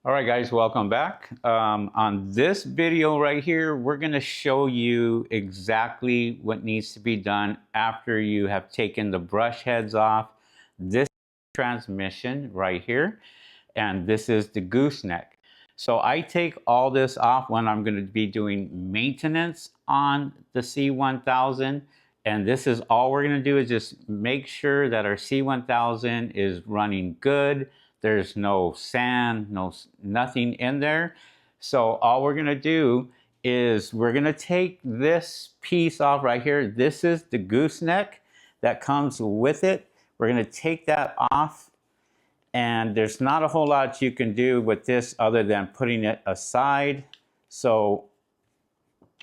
All right, guys, welcome back. On this video right here, we're going to show you exactly what needs to be done after you have taken the brush heads off. This transmission right here, and this is the gooseneck. So I take all this off when I'm going to be doing maintenance on the C1000. And this is all we're going to do is just make sure that our C1000 is running good. There's no sand, nothing in there. So all we're going to do is we're going to take this piece off right here. This is the gooseneck that comes with it. We're going to take that off. And there's not a whole lot you can do with this other than putting it aside. So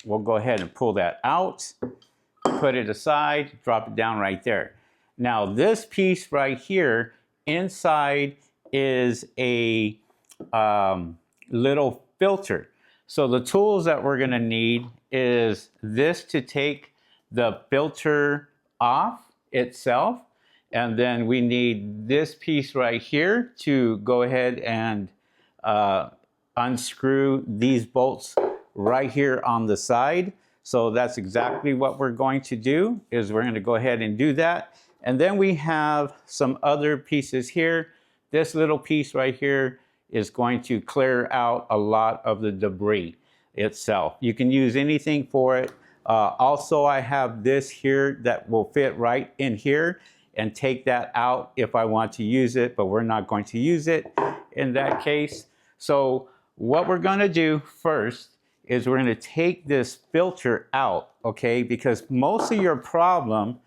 we'll go ahead and pull that out, put it aside, drop it down right there. Now this piece right here inside is a little filter. So the tools that we're going to need is this to take the filter off itself. And then we need this piece right here to go ahead and unscrew these bolts right here on the side. So that's exactly what we're going to do, is we're going to go ahead and do that. And then we have some other pieces here. This little piece right here is going to clear out a lot of the debris itself. You can use anything for it. Also, I have this here that will fit right in here and take that out if I want to use it, but we're not going to use it in that case. So what we're going to do first is we're going to take this filter out, okay? Because most of your problem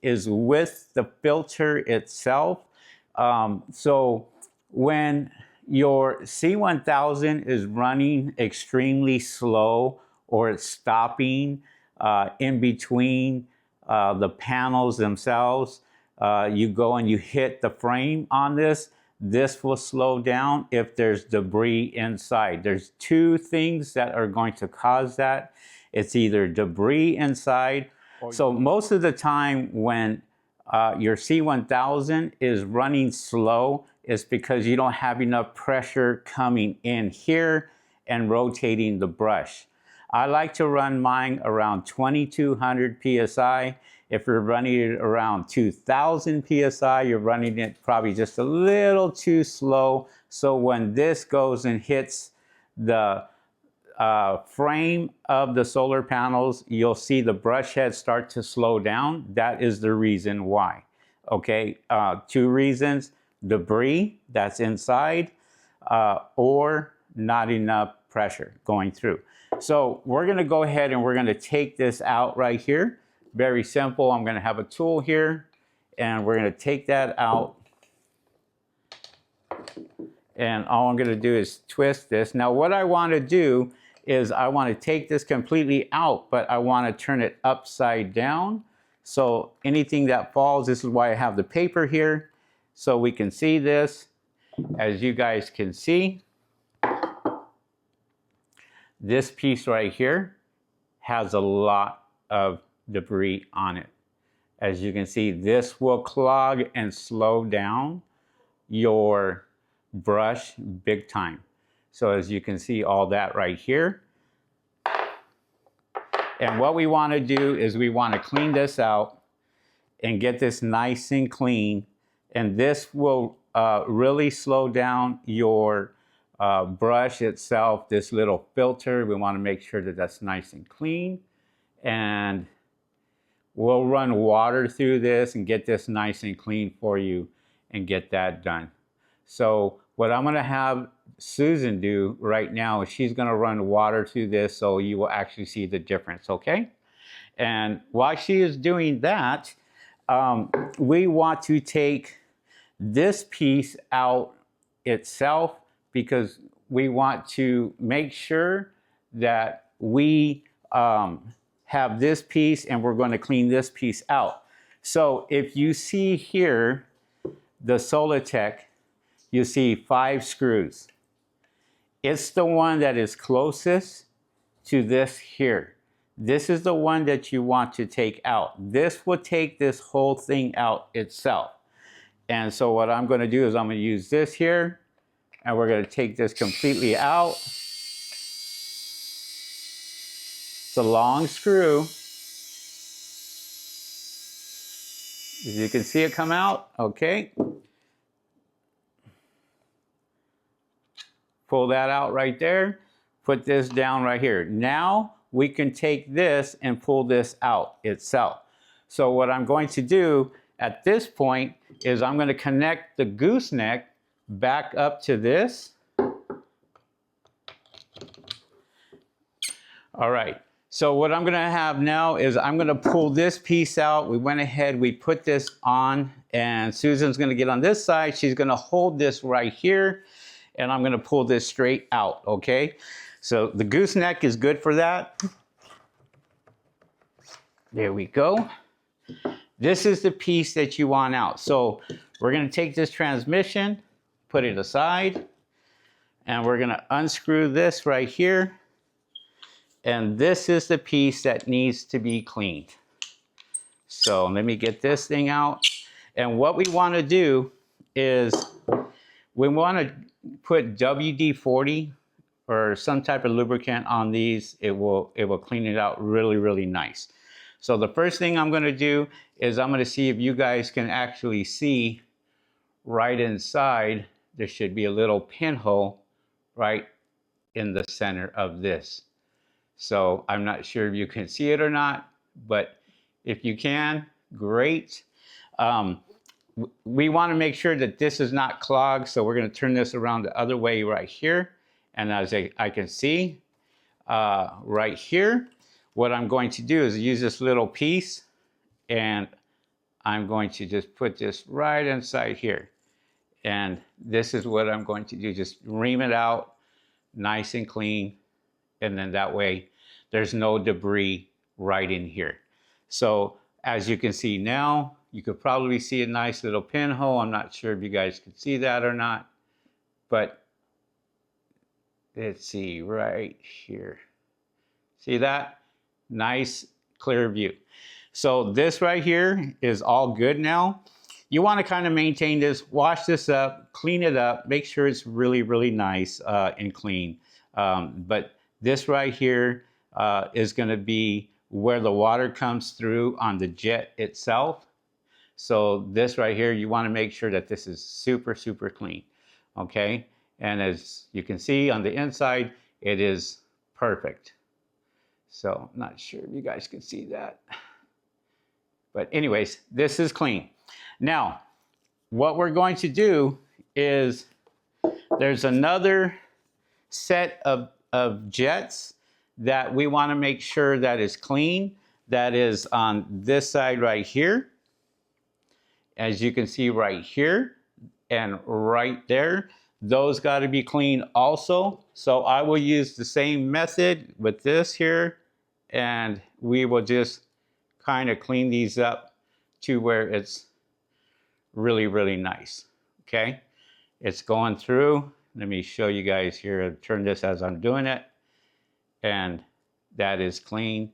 is with the filter itself. So when your C1000 is running extremely slow or it's stopping in between the panels themselves, you go and you hit the frame on this, this will slow down if there's debris inside. There's two things that are going to cause that. It's either debris inside. So most of the time when your C1000 is running slow, it's because you don't have enough pressure coming in here and rotating the brush. I like to run mine around 2200 PSI. If you're running it around 2000 PSI, you're running it probably just a little too slow. So when this goes and hits the frame of the solar panels, you'll see the brush head start to slow down. That is the reason why. Okay, two reasons: debris that's inside or not enough pressure going through. So we're going to go ahead and we're going to take this out right here. Very simple. I'm going to have a tool here and we're going to take that out. And all I'm going to do is twist this. Now what I want to do is I want to take this completely out, but I want to turn it upside down. So anything that falls, this is why I have the paper here, so we can see this. As you guys can see, this piece right here has a lot of debris on it. As you can see, this will clog and slow down your brush big time. So as you can see, all that right here. And what we want to do is we want to clean this out and get this nice and clean. And this will really slow down your brush itself, this little filter. We want to make sure that that's nice and clean. And we'll run water through this and get this nice and clean for you and get that done. So what I'm going to have Susan do right now is she's going to run water through this so you will actually see the difference, okay? And while she is doing that, we want to take this piece out itself because we want to make sure that we have this piece and we're going to clean this piece out. So if you see here, the Solatec, you see 5 screws. It's the one that is closest to this here. This is the one that you want to take out. This will take this whole thing out itself. And so what I'm going to do is I'm going to use this here and we're going to take this completely out. It's a long screw. As you can see it come out, okay. Pull that out right there. Put this down right here. Now we can take this and pull this out itself. So what I'm going to do at this point is I'm going to connect the gooseneck back up to this. All right. So what I'm going to have now is I'm going to pull this piece out. We went ahead, we put this on, and Susan's going to get on this side. She's going to hold this right here, and I'm going to pull this straight out, okay? So the gooseneck is good for that. There we go. This is the piece that you want out. So we're going to take this transmission, put it aside, and we're going to unscrew this right here. And this is the piece that needs to be cleaned. So let me get this thing out. And what we want to do is we want to put WD-40 or some type of lubricant on these. It will clean it out really, really nice. So the first thing I'm going to do is I'm going to see if you guys can actually see right inside. There should be a little pinhole right in the center of this. So I'm not sure if you can see it or not, but if you can, great. We want to make sure that this is not clogged, so we're going to turn this around the other way right here. And as I can see right here, what I'm going to do is use this little piece, and I'm going to just put this right inside here. And this is what I'm going to do, just ream it out nice and clean. And then that way there's no debris right in here. So as you can see now, you could probably see a nice little pinhole. I'm not sure if you guys can see that or not, but let's see right here. See that? Nice clear view. So this right here is all good now. You want to kind of maintain this, wash this up, clean it up, make sure it's really, really nice and clean. But this right here is going to be where the water comes through on the jet itself. So this right here, you want to make sure that this is super, super clean. Okay. And as you can see on the inside, it is perfect. So I'm not sure if you guys can see that. But anyways, this is clean. Now, what we're going to do is there's another set of jets that we want to make sure that is clean. That is on this side right here. As you can see right here and right there, those got to be clean also. So I will use the same method with this here, and we will just kind of clean these up to where it's really, really nice. Okay, it's going through. Let me show you guys here. Turn this as I'm doing it, and that is clean.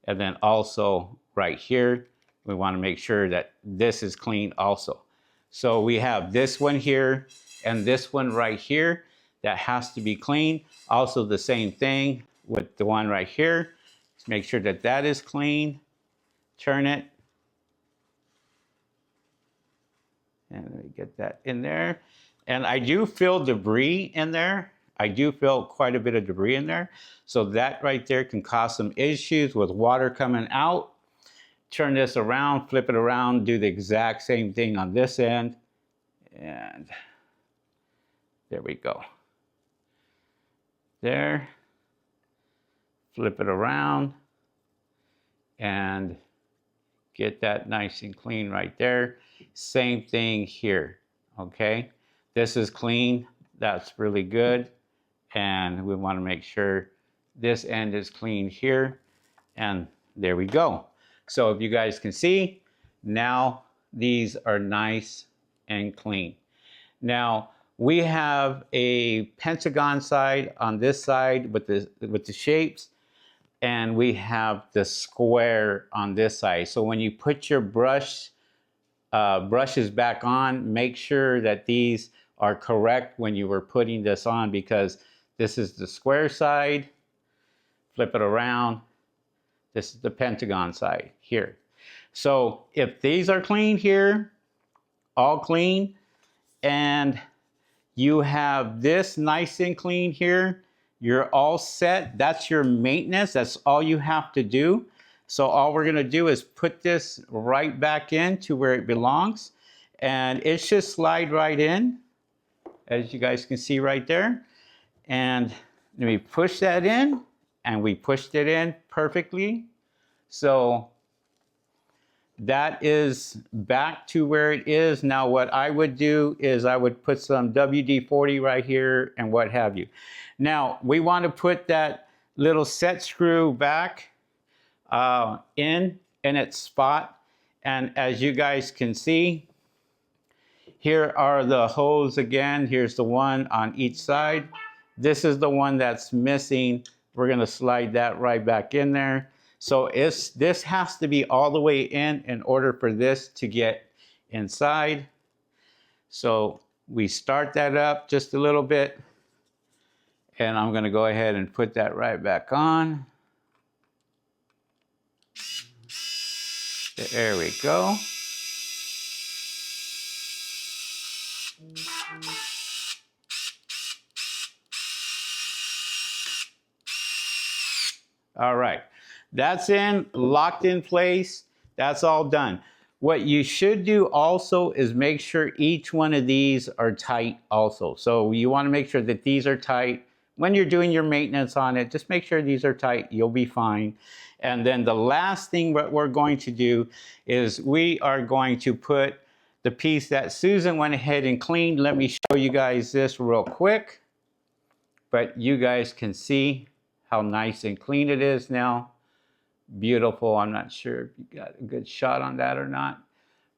And then also right here, we want to make sure that this is clean also. So we have this one here and this one right here that has to be clean. Also the same thing with the one right here. Let's make sure that that is clean. Turn it. And let me get that in there. And I do feel debris in there. I do feel quite a bit of debris in there. So that right there can cause some issues with water coming out. Turn this around, flip it around, do the exact same thing on this end. And there we go. There. Flip it around and get that nice and clean right there. Same thing here, okay? This is clean, that's really good. And we want to make sure this end is clean here. And there we go. So if you guys can see, now these are nice and clean. Now we have a pentagon side on this side with the shapes, and we have the square on this side. So when you put your brushes back on, make sure that these are correct when you were putting this on, because this is the square side. Flip it around. This is the pentagon side here. So if these are clean here, all clean, and you have this nice and clean here, you're all set. That's your maintenance. That's all you have to do. So all we're gonna do is put this right back in to where it belongs, and it should slide right in, as you guys can see right there. And let me push that in, and we pushed it in perfectly. So that is back to where it is. Now what I would do is I would put some WD-40 right here and what have you. Now we want to put that little set screw back in its spot. And as you guys can see, here are the holes again. Here's the one on each side. This is the one that's missing. We're gonna slide that right back in there. So this has to be all the way in order for this to get inside. So we start that up just a little bit, and I'm gonna go ahead and put that right back on. There we go. All right, that's in, locked in place. That's all done. What you should do also is make sure each one of these are tight also. So you want to make sure that these are tight. When you're doing your maintenance on it, just make sure these are tight. You'll be fine. And then the last thing what we're going to do is we are going to put the piece that Susan went ahead and cleaned. Let me show you guys this real quick. But you guys can see how nice and clean it is now. Beautiful. I'm not sure if you got a good shot on that or not.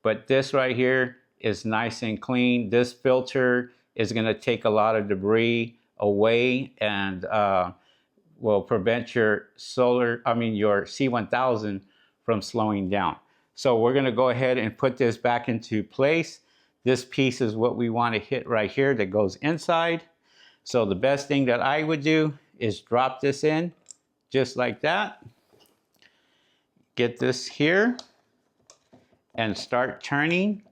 But this right here is nice and clean. This filter is going to take a lot of debris away and will prevent your your C1000 from slowing down. So we're going to go ahead and put this back into place. This piece is what we want to hit right here that goes inside. So the best thing that I would do is drop this in just like that. Get this here and start turning,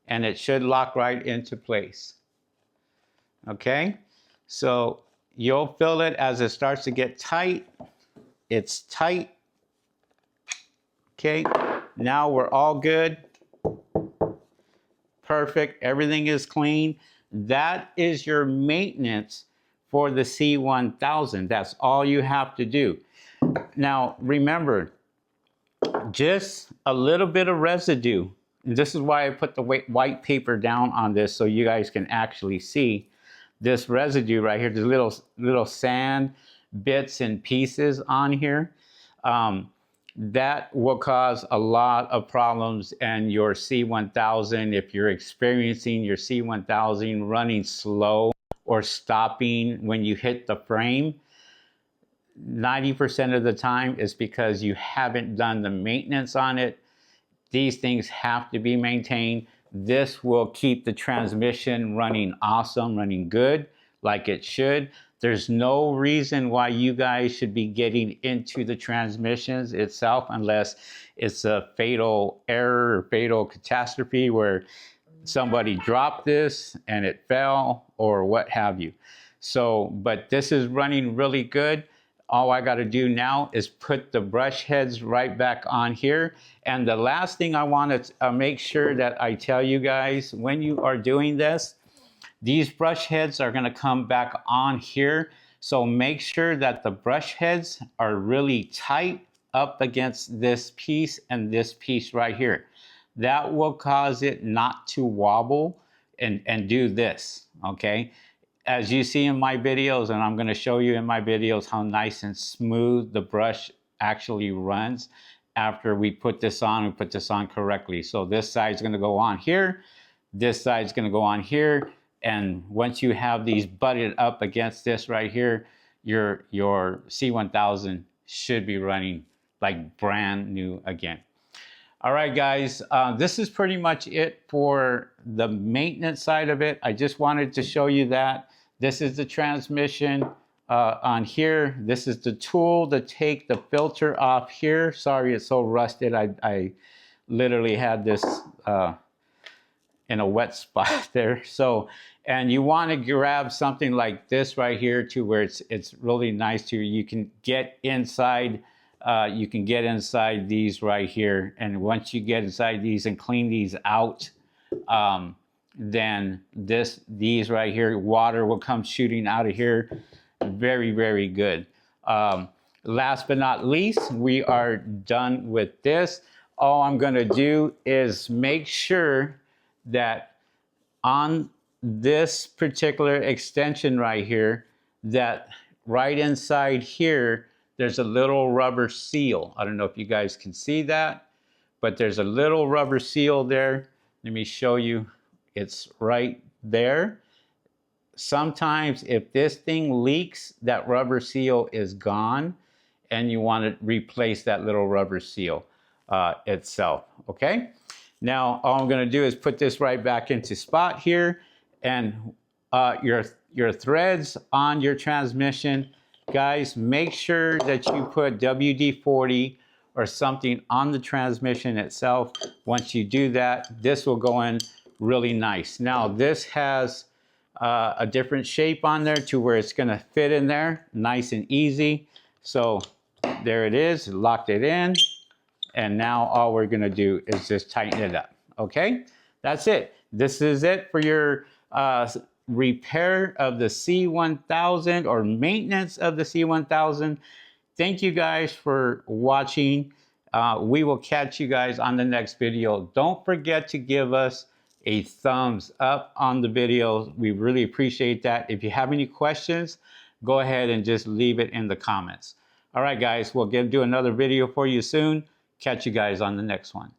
and it should lock right into place. Okay, so you'll feel it as it starts to get tight. It's tight. Okay, now we're all good. Perfect, everything is clean. That is your maintenance for the C1000. That's all you have to do. Now remember, just a little bit of residue. And this is why I put the white paper down on this, so you guys can actually see this residue right here. There's little sand bits and pieces on here. That will cause a lot of problems in your C1000 if you're experiencing your C1000 running slow or stopping when you hit the frame. 90% of the time is because you haven't done the maintenance on it. These things have to be maintained. This will keep the transmission running awesome, running good, like it should. There's no reason why you guys should be getting into the transmissions itself unless it's a fatal error or fatal catastrophe where somebody dropped this and it fell or what have you. So, but this is running really good. All I got to do now is put the brush heads right back on here. And the last thing I want to make sure that I tell you guys when you are doing this, these brush heads are going to come back on here. So make sure that the brush heads are really tight up against this piece and this piece right here. That will cause it not to wobble and do this, okay? As you see in my videos, and I'm going to show you in my videos how nice and smooth the brush actually runs after we put this on and put this on correctly. So this side's going to go on here, this side's going to go on here, and once you have these butted up against this right here, your C1000 should be running like brand new again. All right, guys, this is pretty much it for the maintenance side of it. I just wanted to show you that. This is the transmission on here. This is the tool to take the filter off here. Sorry, it's so rusted. I literally had this in a wet spot there. So, and you want to grab something like this right here to where it's really nice to, you can get inside. You can get inside these right here, and once you get inside these and clean these out, then these right here, water will come shooting out of here. Very, very good. Last but not least, we are done with this. All I'm going to do is make sure that on this particular extension right here, that right inside here, there's a little rubber seal. I don't know if you guys can see that, but there's a little rubber seal there. Let me show you. It's right there. Sometimes if this thing leaks, that rubber seal is gone, and you want to replace that little rubber seal itself, okay? Now, all I'm going to do is put this right back into spot here, and your threads on your transmission, guys, make sure that you put WD-40 or something on the transmission itself. Once you do that, this will go in really nice. Now, this has a different shape on there to where it's going to fit in there nice and easy. So there it is, locked it in. And now all we're going to do is just tighten it up. Okay, that's it. This is it for your repair of the C1000 or maintenance of the C1000. Thank you guys for watching. We will catch you guys on the next video. Don't forget to give us a thumbs up on the video. We really appreciate that. If you have any questions, go ahead and just leave it in the comments. All right, guys, we'll do another video for you soon. Catch you guys on the next one.